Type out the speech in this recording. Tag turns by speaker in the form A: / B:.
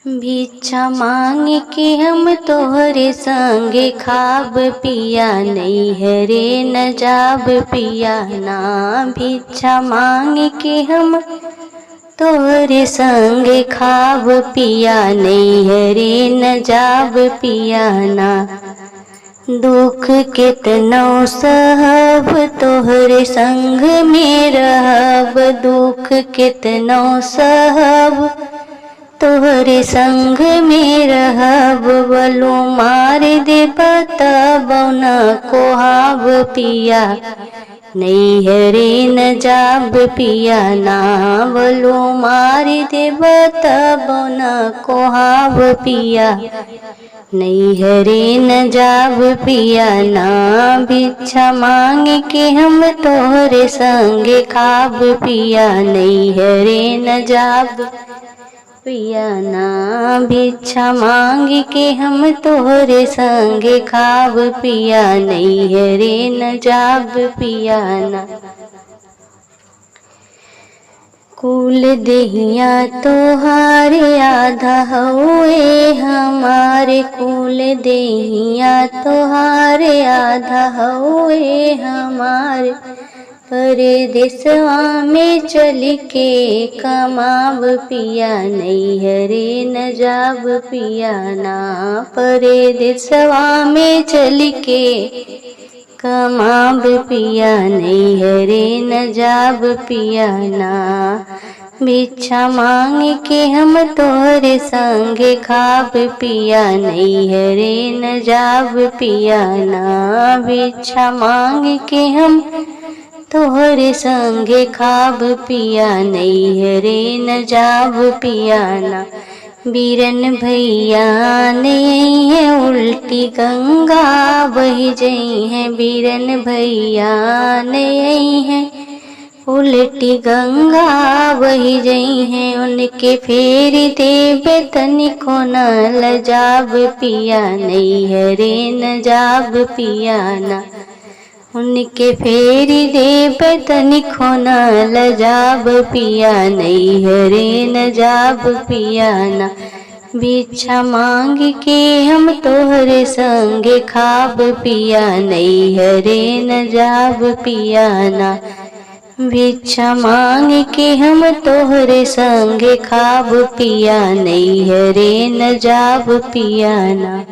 A: भिक्षा मांग के हम तोहरे संगे खाब पिया, नैहरे न जाब पिया ना। भिक्षा मांग के हम तोहरे संगे खाब पिया, नैहरे न जाब पिया ना। दुख केतनो सहब तोहरे संग में रहब, दुख केतनो सहब तोहरे संग में रहब। बलु मार देब तब न कोहाब पिया, नैहरे न जाब पिया ना। बलु मार देब तब न कोहाब पिया, नैहरे न जाब पिया ना। भिक्षा मांग के हम तोहरे संगे खाब पिया, नैहरे न जाब पिया ना। भिक्षा मांग के हम तोहरे संगे खाब पिया, नैहरे न जाब पिया ना। कुल देहिया तोहारे आधा हउए हमारे, कुल देहिया तोहारे आधा हउए हमारे। परदेसवा में चल के कमाब पिया, नैहरे न जाब पिया ना। परदेसवा में चल के कमाब पिया, नैहरे न जाब पिया ना। भिक्षा मांग के हम तोहरे संगे खाब पिया, नैहरे न जाब पिया ना। भिक्षा मांग के हम तोहरे संगे खाब पिया, नैहरे न जाब पिया ना। बीरन भैया ने है उल्टी गंगा बही जई है, बीरन भैया ने है उल्टी गंगा बही जई है। उनके फेर देबे तनिको न लजाब पिया, नैहरे न जाब पिया ना। उनके फेर देब तनिको न लजाब पिया, नैहरे न जाब पिया ना। भिक्षा मांग के हम तोहरे संगे खाब पिया, नैहरे न जाब पिया ना। भिक्षा मांग के हम तोहरे संगे खाब पिया, नैहरे न जाब पिया ना।